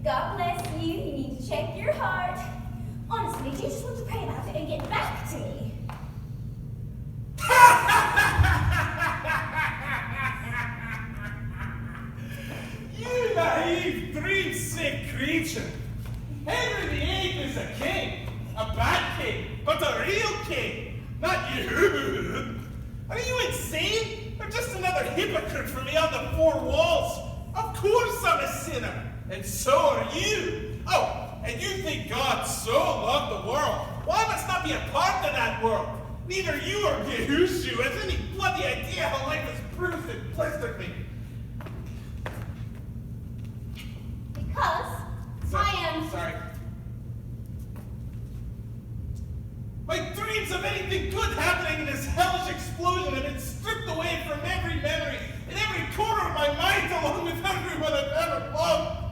God bless you. You need to check your heart. Honestly, do you just want to pray about it and get back to me? You naive, dream-sick creature. Henry VIII is a king. A bad king, but a real king. Not you. Are you insane? Or just another hypocrite from beyond the four walls? Of course I'm a sinner. And so are you. Oh, and you think God so loved the world. Well, I must not be a part of that world. Neither you or Yehushu has any bloody idea how life has bruised and blistered me. Because I am... Sorry. My dreams of anything good happening in this hellish explosion have been stripped away from every memory, in every corner of my mind, along with everyone I've ever loved.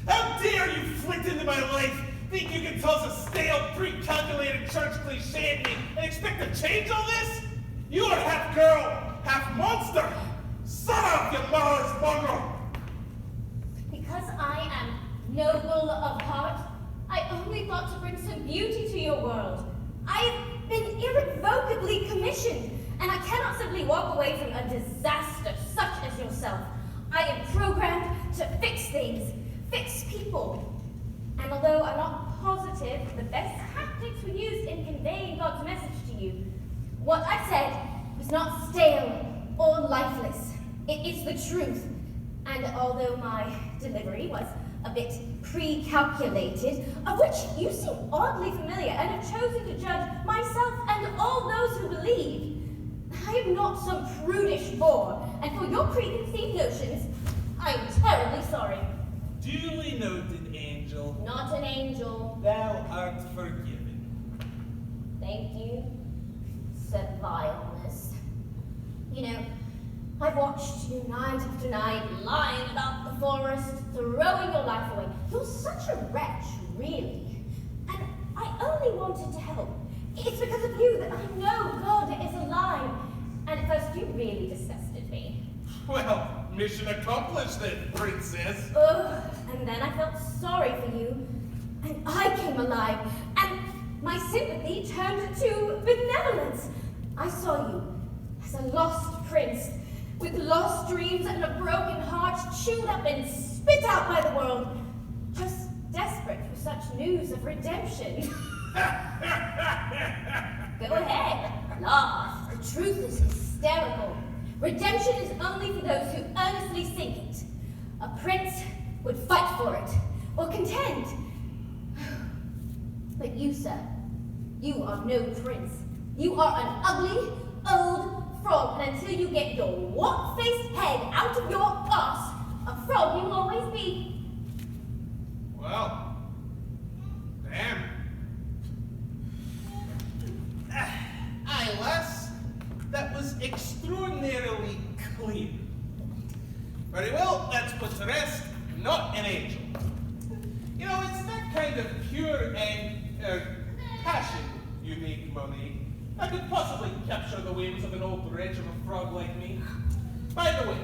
How dare you flit into my life, think you can toss a stale, pre-calculated church cliche at me and expect to change all this? You are half girl, half monster. Son of you Mars mongrel. Because I am noble of heart, I only thought to bring some beauty to your world. I've been irrevocably commissioned, and I cannot simply walk away from a disaster such as yourself. I am programmed to fix things, fix people. And although I'm not positive the best tactics were used in conveying God's message to you, what I said was not stale or lifeless. It is the truth. And although my delivery was a bit pre-calculated, of which you seem oddly familiar and have chosen to judge myself and all those who believe, I am not some prudish bore, and for your preconceived notions, I am terribly sorry. Duly noted, angel. Not an angel. Thou art forgiven. Thank you, said vileness. You know, I've watched you night after night, lying about the forest, throwing your life away. You're such a wretch, really. And I only wanted to help. It's because of you that I know God is alive. And at first you really disgusted me. Well, mission accomplished then, princess. Ugh, and then I felt sorry for you. And I came alive. And my sympathy turned to benevolence. I saw you as a lost prince, with lost dreams and a broken heart, chewed up and spit out by the world, just desperate for such news of redemption. Go ahead, laugh. The truth is hysterical. Redemption is only for those who earnestly seek it. A prince would fight for it, or contend. But you, sir, you are no prince. You are an ugly, old frog, and until you get your wart-faced head out of your arse, a frog you will always be. Well, damn. Aye, lass, that was extraordinarily clear. Very well, let's put to rest, not an angel. You know, it's that kind of pure and passion you make, Monique. I could possibly capture the whims of an old wretch of a frog like me. By the way,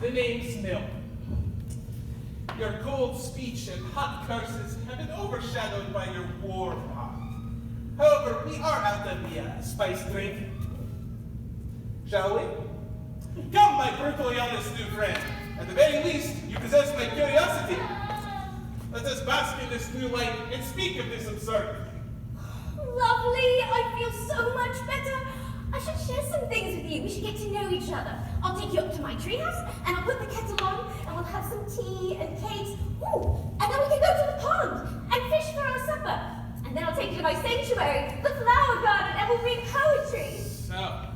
the name's Mill. Your cold speech and hot curses have been overshadowed by your warm heart. However, we are out of the spice drink. Shall we? Come, my brutally honest new friend. At the very least, you possess my curiosity. Let us bask in this new light and speak of this absurdity. Lovely, I feel so much better. I should share some things with you. We should get to know each other. I'll take you up to my treehouse, and I'll put the kettle on, and we'll have some tea and cakes. Ooh, and then we can go to the pond and fish for our supper. And then I'll take you to my sanctuary, the flower garden, and we'll read poetry. So,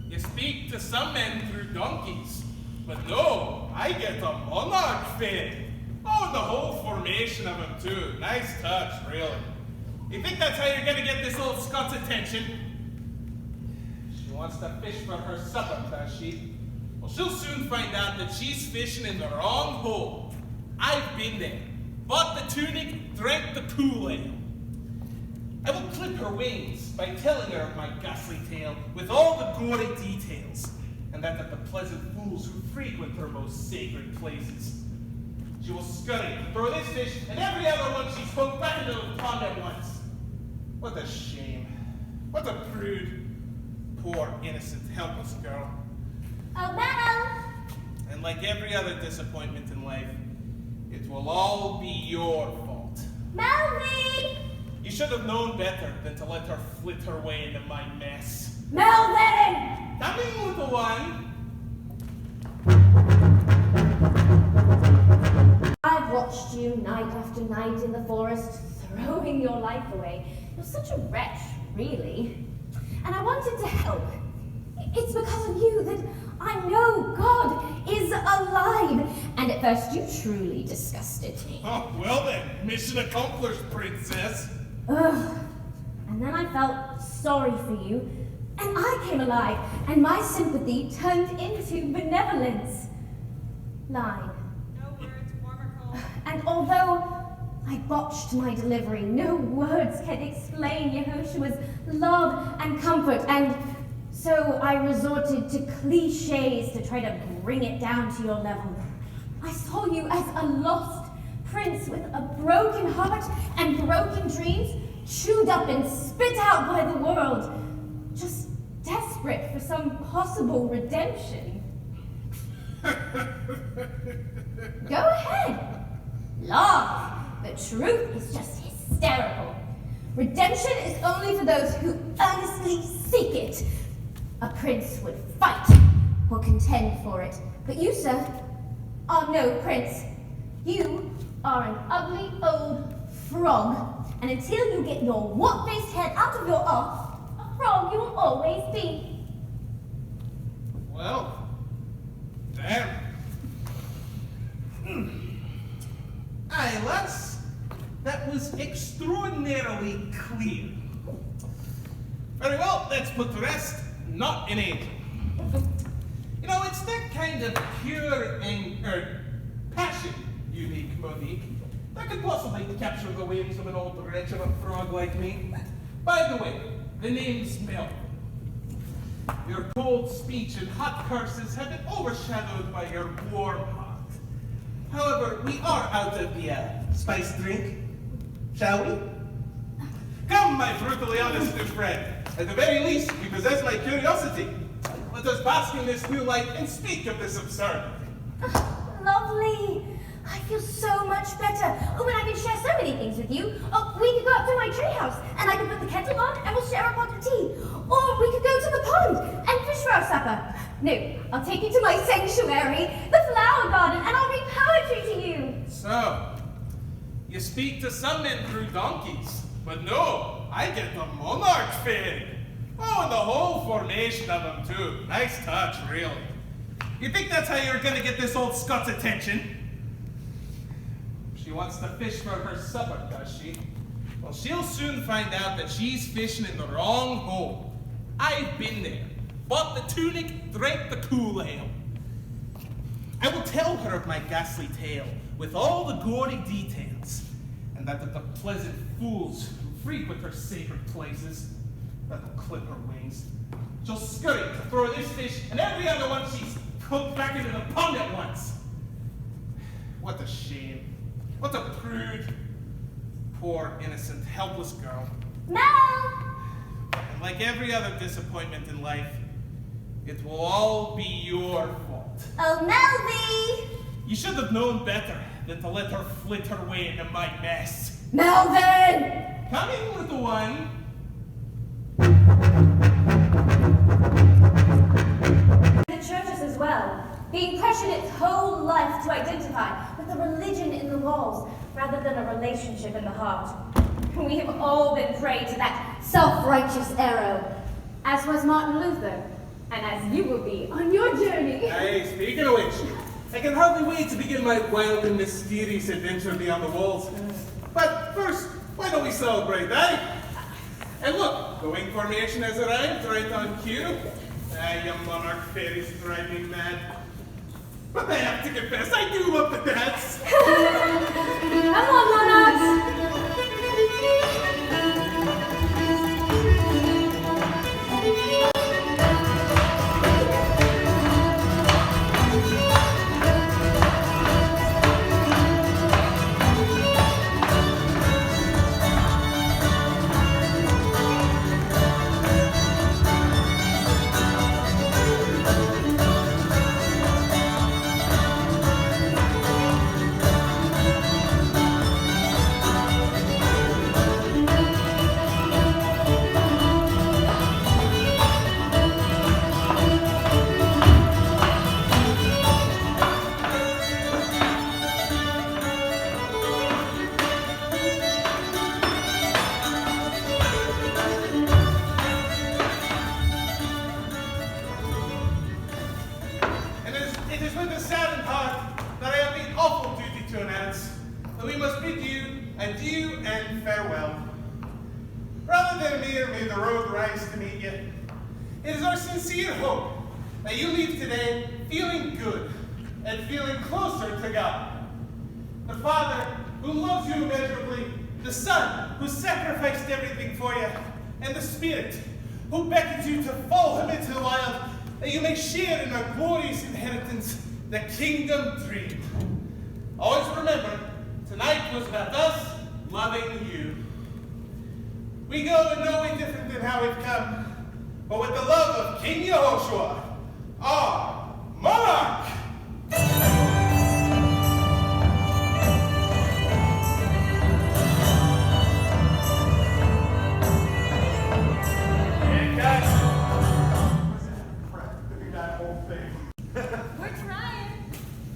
you speak to some men through donkeys, but no, I get a monarch fed. Oh, and the whole formation of him too. Nice touch, really. You think that's how you're gonna get this old Scott's attention? She wants to fish for her supper, does she? Well, she'll soon find out that she's fishing in the wrong hole. I've been there. Bought the tunic, drank the pool ale. I will clip her wings by telling her of my ghastly tale with all the gory details, and that of the pleasant fools who frequent her most sacred places. She will scurry, throw this fish and every other one she's hooked back into the pond at once. What a shame. What a prude. Poor, innocent, helpless girl. Oh, Mel! And like every other disappointment in life, it will all be your fault. Melvin! You should have known better than to let her flit her way into my mess. Melvin! Coming, little one. I've watched you night after night in the forest, throwing your life away. You're such a wretch, really. And I wanted to help. It's because of you that I know God is alive. And at first you truly disgusted me. Oh, well then, mission accomplished, princess. Ugh. And then I felt sorry for you, and I came alive, and my sympathy turned into benevolence. Line. No words, warmer cold. And although I botched my delivery, no words can explain Yehoshua's love and comfort, and so I resorted to cliches to try to bring it down to your level. I saw you as a lost prince with a broken heart and broken dreams, chewed up and spit out by the world, just desperate for some possible redemption. Go ahead, laugh. The truth is just hysterical. Redemption is only for those who earnestly seek it. A prince would fight or contend for it, but you, sir, are no prince. You are an ugly old frog, and until you get your what-faced head out of your arse, a frog you will always be. Well, damn. Aye, lass, that was extraordinarily clear. Very well, let's put to rest, not an angel. You know, it's that kind of pure passion, unique Monique, that could possibly capture the whims of an old wretch of a frog like me. By the way, the name's Mel. Your cold speech and hot curses have been overshadowed by your warm heart. However, we are out of the spice drink, shall we? Come, my brutally honest new friend. At the very least, you possess my curiosity. Let us bask in this new light and speak of this absurdity. Lovely. I feel so much better. Oh, and I can share so many things with you. Oh, we could go up to my treehouse, and I can put the kettle on, and we'll share a pot of tea. Or we could go to the pond and fish for our supper. No, I'll take you to my sanctuary, the flower garden, and I'll read poetry to you. So, you speak to some men through donkeys, but no, I get the Monarch fairy. Oh, and the whole formation of them too. Nice touch, really. You think that's how you're gonna get this old Scot's attention? She wants to fish for her supper, does she? Well, she'll soon find out that she's fishing in the wrong hole. I've been there. Bought the tunic, drank the cool ale. I will tell her of my ghastly tale, with all the gory details, and that of the pleasant fools who frequent her sacred places, that will clip her wings. She'll scurry to throw this fish and every other one she's cooked back into the pond at once. What a shame. What a prude. Poor, innocent, helpless girl. Mel! And like every other disappointment in life, it will all be your fault. Oh, Melvie! You should have known better than to let her flit her way into my mess. Melvin! Coming, little one. The churches as well, being pressured its whole life to identify with the religion in the walls rather than a relationship in the heart. We have all been prey to that self-righteous arrow, as was Martin Luther, and as you will be on your journey. Hey, speaking of which, I can hardly wait to begin my wild and mysterious adventure beyond the walls. But first, why don't we celebrate, eh? And look, the wing formation has arrived right on cue. You Monarch fairies drive me mad. But I have to confess, I do love the dance. Come on, Monarchs! with a saddened heart that I have the awful duty to announce that we must bid you adieu and farewell. Rather than mere may the road rise to meet you, it is our sincere hope that you leave today feeling good and feeling closer to God. The Father who loves you immeasurably, the Son who sacrificed everything for you, and the Spirit who beckons you to follow him into the wild, that you may share in our glorious inheritance, the kingdom dream. Always remember, tonight was about us loving you. We go in no way different than how we've come, but with the love of King Yehoshua, our Monarch.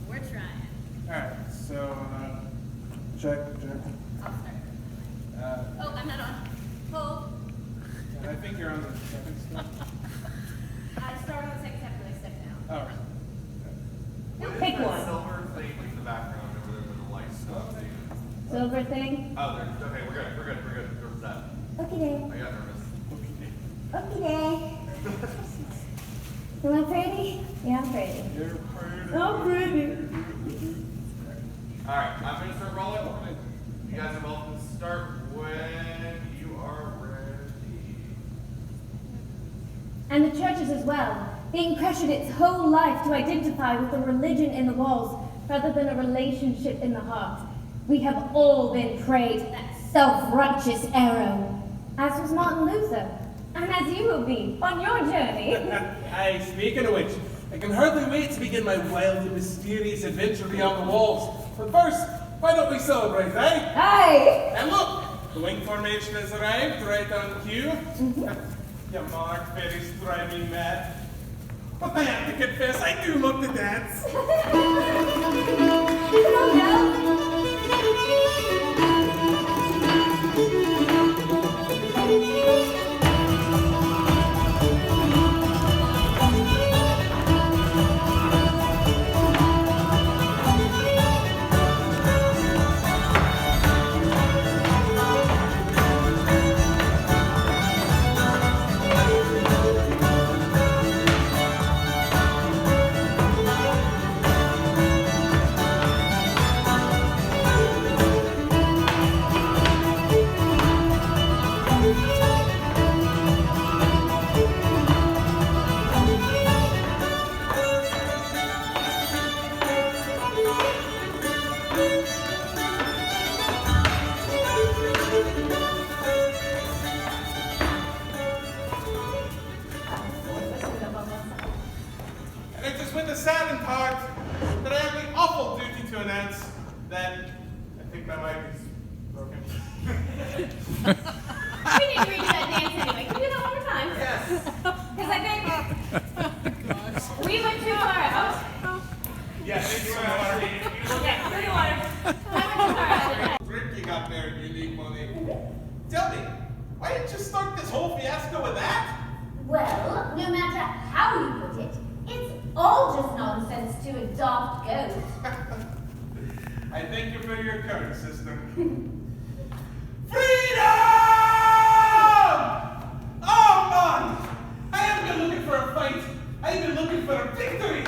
We're trying. Alright, so, check. I'll start. Oh, I'm not on. Hold. I think you're on the second step. I start on the second step and I step down. Alright. Pick one. Silver thing in the background over there with the lights stuff. Silver thing. Oh, there. Okay, we're good. Where's that? Okay. I got nervous. Okay. Am I pretty? Yeah, I'm pretty. You're pretty. I'm pretty. Alright, I'm gonna start rolling. You guys are welcome to start when you are ready. And the churches as well, being pressured its whole life to identify with a religion in the walls rather than a relationship in the heart. We have all been prey to that self-righteous arrow, as was Martin Luther, and as you will be on your journey. Aye, speaking of which, I can hardly wait to begin my wild and mysterious adventure beyond the walls. But first, why don't we celebrate, eh? Aye! And look, the wing formation has arrived right on cue. You Monarch fairies drive me mad. But I have to confess, I do love to dance. Come on now. And it is with the saddened heart that I have the awful duty to announce that I think my mic is broken. We didn't reach that dance anyway. Can we do that one more time? Yes. Because I think we went too far out. Yes, it's water. Okay, through the water. I went too far out. Drink you got there, you need money. Tell me, why didn't you start this whole fiasco with that? Well, no matter how you put it, it's all just nonsense to a daft goat. I thank you for your courage, sister. Freedom! Oh, man! I haven't been looking for a fight. I've been looking for a victory.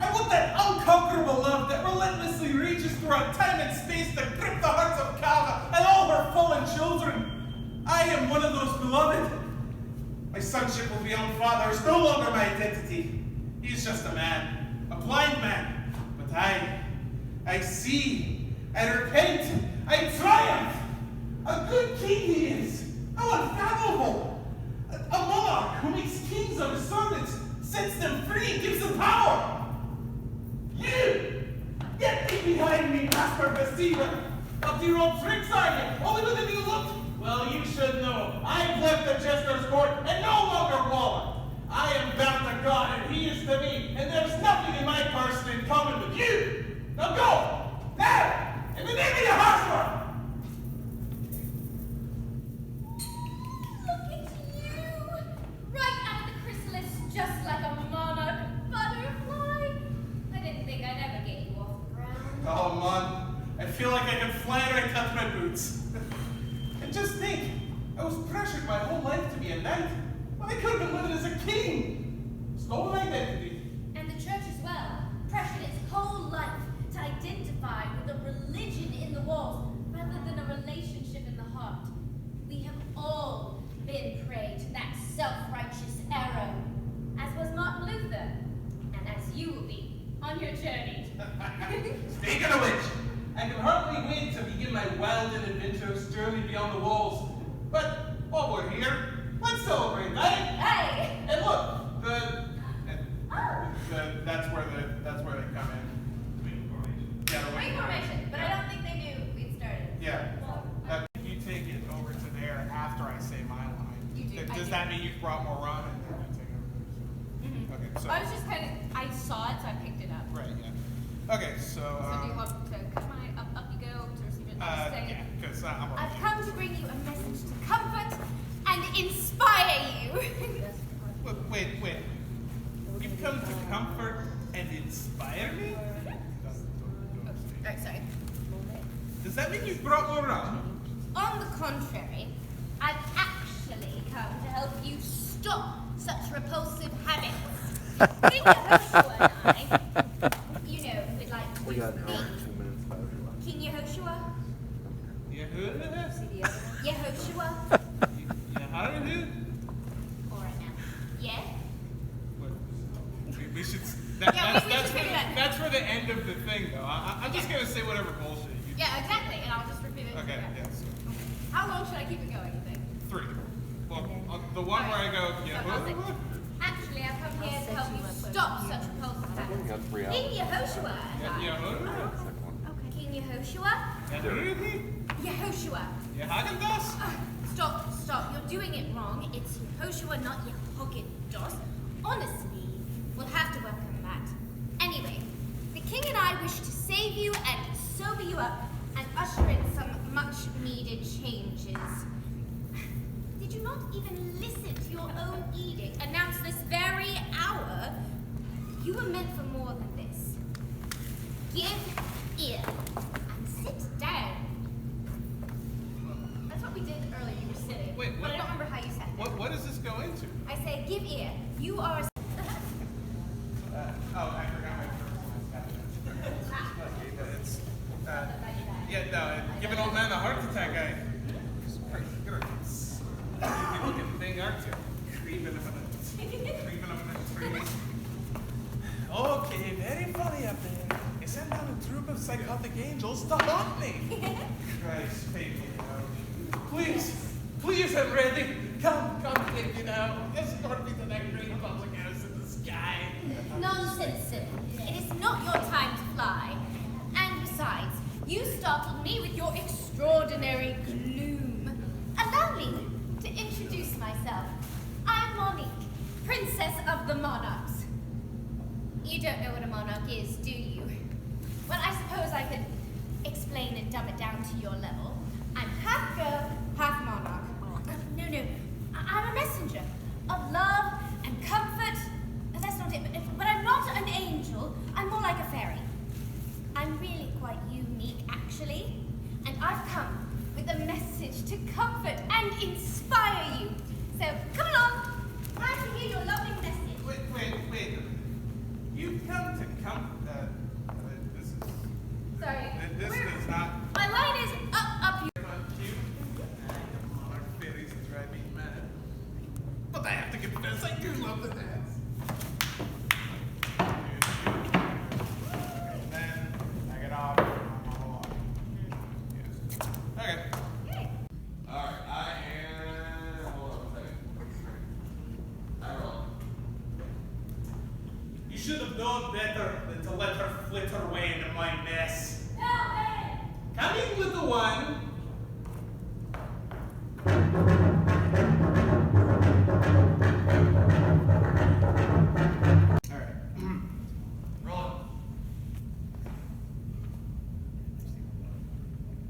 I want that unconquerable love that relentlessly reaches throughout time and space to grip the hearts of Kava and all her fallen children. I am one of those beloved. My sonship with beyond father is no longer my identity. He's just a man, a blind man. But I see, I repent, I triumph. A good king he is, how unfathomable. A monarch who makes kings of his servants, sets them free, gives them power. You! Get thee behind me, master deceiver! Up to your old tricks, are you? Only with a new look? Well, you should know. I've left the jester's court and no longer wallow. I am bound to God and he is to me, and there's nothing in my person in common with you. Now go! Now! In the name of Yehoshua! Look at you! Right out of the chrysalis, just like a monarch butterfly. I didn't think I never get you off the ground. Oh, man. I feel like I can fly right out my boots. And just think, I was pressured my whole life to be a knight, when I could have been living as a king. Stolen identity. And the church as well, pressured its whole life to identify with a religion in the walls rather than a relationship in the heart. We have all been prey to that self-righteous arrow, as was Martin Luther, and as you will be on your journey. Speaking of which, I can hardly wait to begin my wild and adventurous journey beyond the walls. But while we're here, let's celebrate, right? Hey! And look, that's where they come in. Yeah, the wing Reformation, but I don't think they knew we'd started. Yeah. You take it over to there after I say my line. You do, I Does do. that mean you've brought more rum and then I take over? Okay, so. I was just I saw it, so I picked it up. Right, yeah. Okay, so. So do you want to cut my, up you go to receive it? Yeah, because I'm I've already. come to bring you a message to comfort and inspire you. Wait. You've come to comfort and inspire me? Right, sorry. Does that mean you've brought more rum? On the contrary, I've actually come to help you stop such repulsive habits. King Yehoshua and I, you know, we'd like to We got an hour speak. and 2 minutes left. King Yehoshua? Yeah, Yehoshua? how do you do? All right now. Yeah? We should. Yeah, we should figure that. That's for the end of the thing, though. I'm just gonna say whatever bullshit you. Yeah, exactly, and I'll just repeat it. Okay. Yes. How long should I keep it going, you think? 3. Well, the one where I go. Yeah. So I'll say, actually, I've come here to help you stop such repulsive We habits. got 3 hours. King Yehoshua and I. Second one. King Yehoshua? Yehoshua. Stop. You're doing it wrong. It's Yehoshua, not Yehogidos. Honestly, we'll have to work on that. Anyway, the king and I wish to save you and sober you up and usher in some much-needed changes. Did you not even listen to your own edict announced this very hour? You were meant for more than this. Give ear and sit down. That's what we did earlier. You were sitting. Wait, but what? I don't remember how you said it. What does this go into? I say, give ear. You are a... I forgot my first one. Give an old man a heart attack. You're a creepy looking thing, aren't you? Creeping up in a tree. Okay, very funny up there. They sent down a troop of psychotic angels to haunt me. Christ, take me now. Please, I'm ready. Come, take me now. Escort me to that great public house in the sky. Nonsense, sir. It is not your time to fly. And besides, you startled me with your extraordinary gloom. Allow me to introduce myself. I'm Monique, Princess of the Monarchs. You don't know what a monarch is, do you? Well, I suppose I could explain and dumb it down to your level. I'm half girl, half monarch. No. I'm a messenger of love and comfort. That's not it, but I'm not an angel. I'm more like a fairy. I'm really quite unique, actually. And I've come with a message to comfort and inspire you. So, come along. Glad to hear your lovely message. Wait. You've come to this is. Sorry. This is not. My line is up you. On cue. Monarch fairies drive me mad. But I have to confess, I do love the dance. And then I get off. Yes. Okay. Okay. Alright, I am. Hold on a second. I roll. You should have known better than to let her flit her way into my mess. Come in, little one. All right. Roll.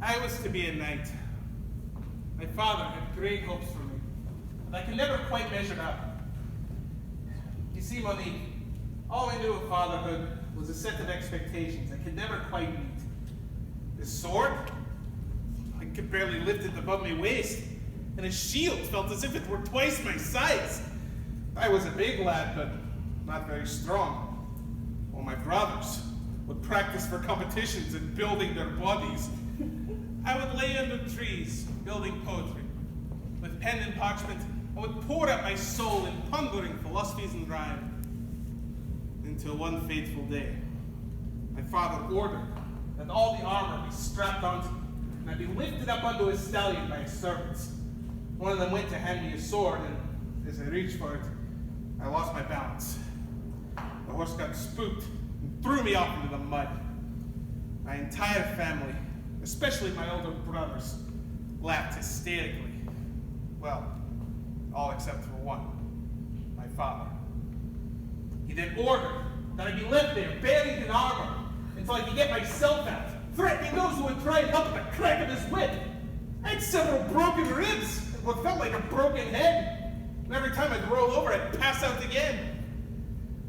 I was to be a knight. My father had great hopes for me, but I could never quite measure up. You see, Monique, all I knew of fatherhood was a set of expectations I could never quite meet. His sword, I could barely lift it above my waist, and his shield felt as if it were twice my size. I was a big lad, but not very strong. While my brothers would practice for competitions and building their bodies, I would lay under trees, building poetry. With pen and parchment, I would pour out my soul in pondering philosophies and rhyme. Until one fateful day, my father ordered that all the armor be strapped onto me, and I'd be lifted up onto his stallion by his servants. One of them went to hand me a sword, and as I reached for it, I lost my balance. The horse got spooked and threw me off into the mud. My entire family, especially my older brothers, laughed hysterically. Well, all except for one, my father. He then ordered that I be left there, buried in armor, until I could get myself out, threatening those who would try and help at the crack of his whip. I had several broken ribs, and what felt like a broken head. And every time I'd roll over, I'd pass out again.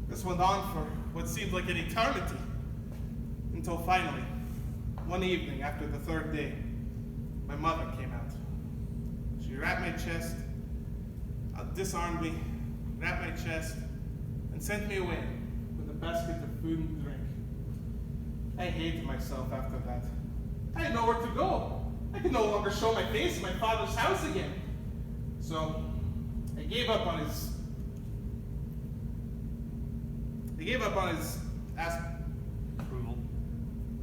This went on for what seemed like an eternity. Until finally, one evening after the third day, my mother came out. She wrapped my chest, disarmed me, wrapped my chest, and sent me away with a basket of food and drink. I hated myself after that. I had nowhere to go. I could no longer show my face in my father's house again. So I gave up on his approval.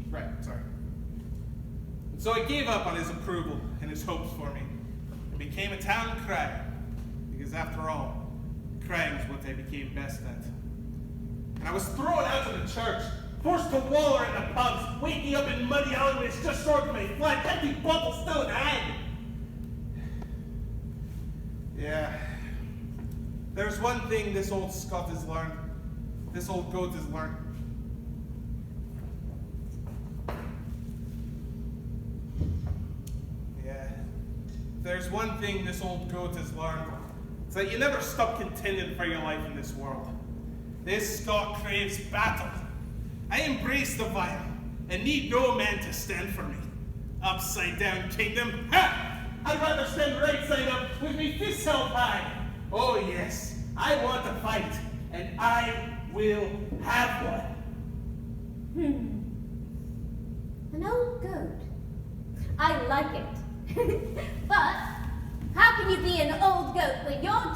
Right, sorry. And so I gave up on his approval and his hopes for me and became a town crier. Because after all, crying is what I became best at. And I was thrown out of the church, forced to waller in the pubs, waking up in muddy alleyways just short of my flat, empty bottle still in hand. Yeah. There's one thing this old Scot has learned. This old goat has learned. Yeah. There's one thing this old goat has learned. It's that you never stop contending for your life in this world. This Scot craves battle. I embrace the vile and need no man to stand for me. Upside down kingdom, ha! I'd rather stand right side up with me fists held high. Oh yes, I want to fight, and I will have one. An old goat. I like it. But how can you be an old goat when your